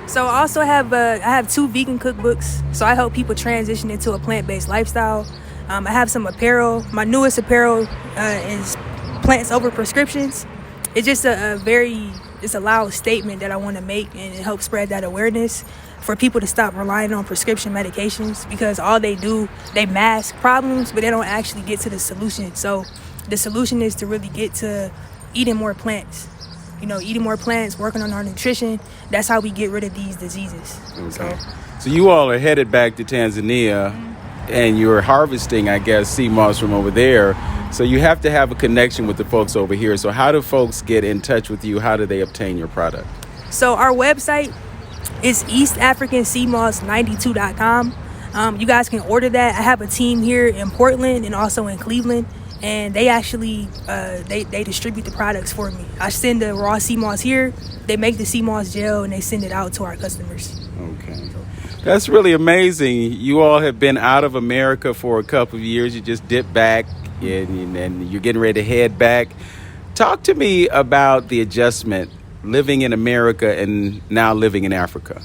K: So I also have I have 2 vegan cookbooks. So I help people transition into a plant-based lifestyle. I have some apparel. My newest apparel is Plants Over Prescriptions. It's just it's a loud statement that I want to make, and it helps spread that awareness for people to stop relying on prescription medications, because all they do, they mask problems, but they don't actually get to the solution. So the solution is to really get to eating more plants. Eating more plants, working on our nutrition. That's how we get rid of these diseases.
B: Okay. So you all are headed back to Tanzania, and you're harvesting, I guess, sea moss from over there. So you have to have a connection with the folks over here. So how do folks get in touch with you? How do they obtain your product?
K: So our website is eastafricanseamoss92.com. You guys can order that. I have a team here in Portland and also in Cleveland, and they actually they distribute the products for me. I send the raw sea moss here, they make the sea moss gel, and they send it out to our customers.
B: Okay. That's really amazing. You all have been out of America for a couple of years. You just dipped back, and you're getting ready to head back. Talk to me about the adjustment living in America and now living in Africa.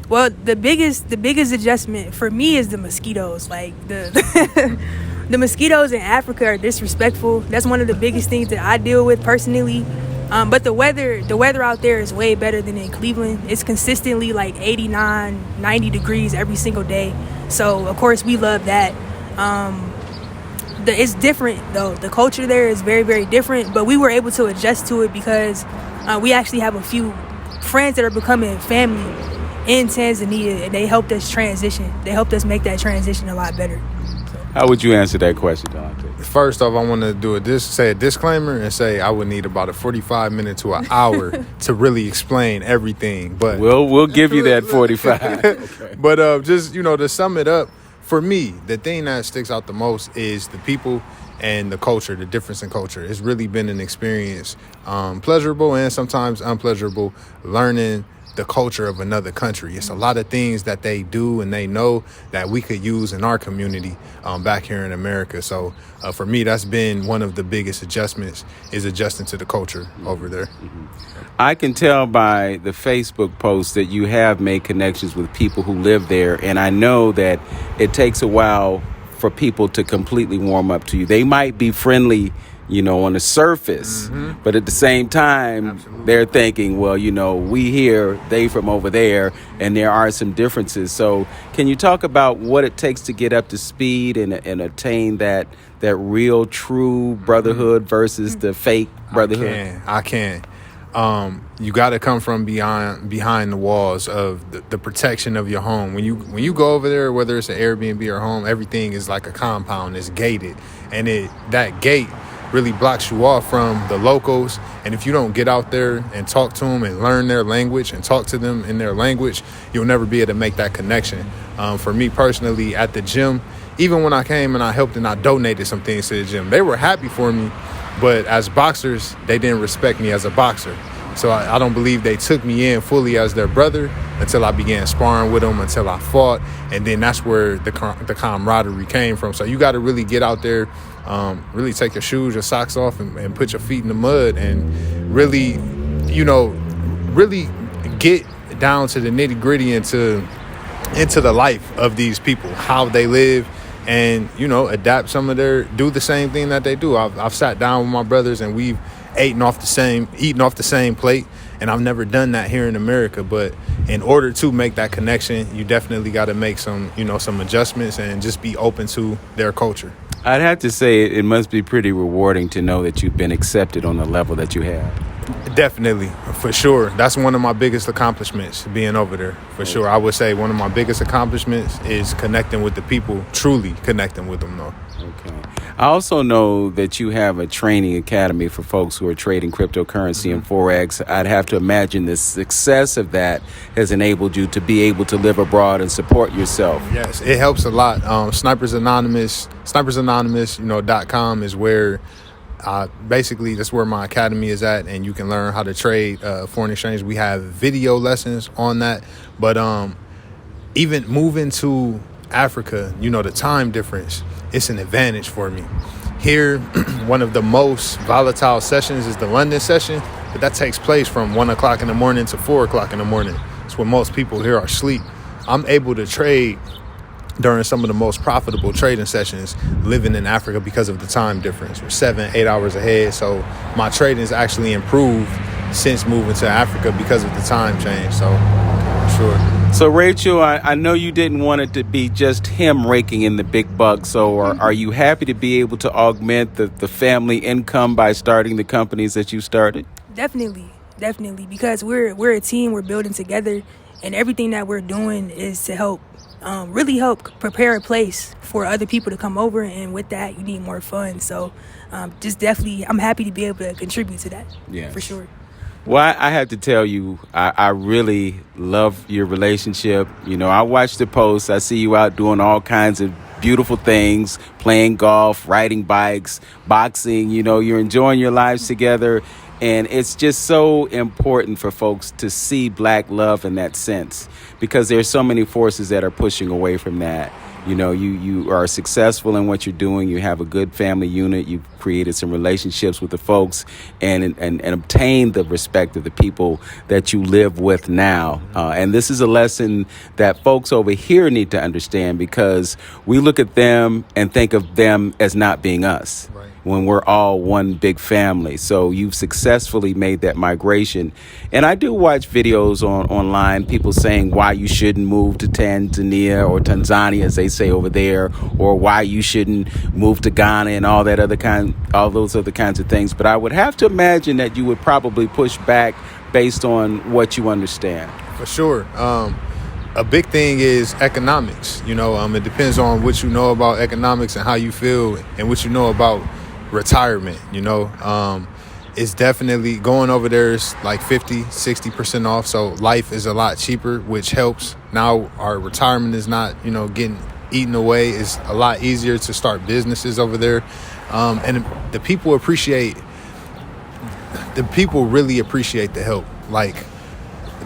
K: Well, the biggest adjustment for me is the mosquitoes. Like the mosquitoes in Africa are disrespectful. That's one of the biggest things that I deal with personally. But the weather out there is way better than in Cleveland. It's consistently 89, 90 degrees every single day. So of course we love that. It's different though. The culture there is very, very different, but we were able to adjust to it because we actually have a few friends that are becoming family in Tanzania, and they helped us transition. They helped us make that transition a lot better.
B: How would you answer that question, Delante?
L: First off, I want to say a disclaimer and say I would need about a 45 minutes to an hour to really explain everything. But
B: we'll give you that 45. Okay.
L: But just to sum it up, for me, the thing that sticks out the most is the people and the culture, the difference in culture. It's really been an experience, pleasurable and sometimes unpleasurable, learning the culture of another country. It's a lot of things that they do and they know that we could use in our community back here in America. So for me, that's been one of the biggest adjustments, is adjusting to the culture over there.
B: Mm-hmm. I can tell by the Facebook posts that you have made connections with people who live there, and I know that it takes a while for people to completely warm up to you. They might be friendly on the surface. But at the same time, they're thinking, well, we here, they from over there, and there are some differences. So can you talk about what it takes to get up to speed and attain that real, true brotherhood versus the fake brotherhood?
L: I can. You got to come from behind the walls of the protection of your home. When you go over there, whether it's an Airbnb or home, everything is like a compound. It's gated, and that gate really blocks you off from the locals. And if you don't get out there and talk to them and learn their language and talk to them in their language, you'll never be able to make that connection. For me personally, at the gym, even when I came and I helped and I donated some things to the gym, they were happy for me. But as boxers, they didn't respect me as a boxer. So I don't believe they took me in fully as their brother until I began sparring with them, until I fought. And then that's where the camaraderie came from. So you got to really get out there, really take your shoes, your socks off and put your feet in the mud and really, really get down to the nitty gritty into the life of these people, how they live. And, adapt do the same thing that they do. I've sat down with my brothers and we've eating off the same plate. And I've never done that here in America. But in order to make that connection, you definitely got to make some adjustments and just be open to their culture.
B: I'd have to say it must be pretty rewarding to know that you've been accepted on the level that you have.
L: Definitely, for sure. That's one of my biggest accomplishments, being over there, for sure. I would say one of my biggest accomplishments is connecting with the people, truly connecting with them, though.
B: Okay. I also know that you have a training academy for folks who are trading cryptocurrency and Forex. I'd have to imagine the success of that has enabled you to be able to live abroad and support yourself.
L: Yes, it helps a lot. Snipers Anonymous, snipers.com is where basically that's where my academy is at, and you can learn how to trade foreign exchange. We have video lessons on that. But even moving to Africa, the time difference, it's an advantage for me. Here, one of the most volatile sessions is the London session, but that takes place from 1 o'clock in the morning to 4 o'clock in the morning. It's when most people here are asleep. I'm able to trade during some of the most profitable trading sessions living in Africa because of the time difference. We're 7-8 hours ahead. So my trading has actually improved since moving to Africa because of the time change. So, sure.
B: So, Rachel, I know you didn't want it to be just him raking in the big bucks. So are you happy to be able to augment the family income by starting the companies that you started?
K: Definitely. Because we're a team, we're building together, and everything that we're doing is to help prepare a place for other people to come over. And with that, you need more funds. So just definitely, I'm happy to be able to contribute to that. Yeah, for sure.
B: Well, I have to tell you, I really love your relationship. I watch the posts. I see you out doing all kinds of beautiful things, playing golf, riding bikes, boxing. You're enjoying your lives together. And it's just so important for folks to see Black love in that sense, because there's so many forces that are pushing away from that. You are successful in what you're doing. You have a good family unit. You've created some relationships with the folks and obtained the respect of the people that you live with now. And this is a lesson that folks over here need to understand, because we look at them and think of them as not being us. Right. When we're all one big family. So you've successfully made that migration. And I do watch videos online, people saying why you shouldn't move to Tanzania, or Tanzania as they say over there, or why you shouldn't move to Ghana and all those other kinds of things. But I would have to imagine that you would probably push back based on what you understand.
L: For sure. A big thing is economics. It depends on what you know about economics and how you feel and what you know about retirement. It's definitely going over there is like 50-60% off, so life is a lot cheaper, which helps. Now our retirement is not getting eaten away. It's a lot easier to start businesses over there, and the people really appreciate the help,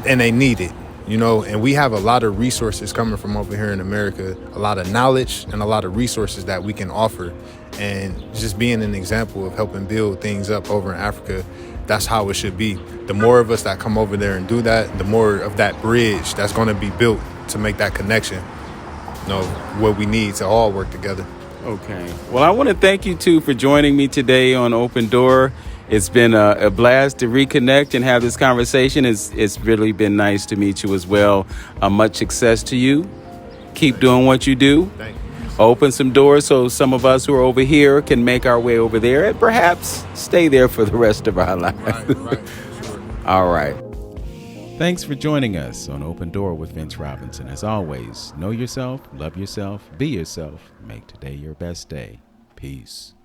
L: and they need it. And we have a lot of resources coming from over here in America, a lot of knowledge and a lot of resources that we can offer. And just being an example of helping build things up over in Africa, that's how it should be. The more of us that come over there and do that, the more of that bridge that's going to be built to make that connection, what we need to all work together.
B: Okay. Well, I want to thank you, too, for joining me today on Open Door. It's been a blast to reconnect and have this conversation. It's really been nice to meet you as well. Much success to you. Keep doing what you do.
L: Thank you.
B: Open some doors so some of us who are over here can make our way over there and perhaps stay there for the rest of our lives.
L: Right. Sure.
B: All right. Thanks for joining us on Open Door with Vince Robinson. As always, know yourself, love yourself, be yourself, make today your best day. Peace.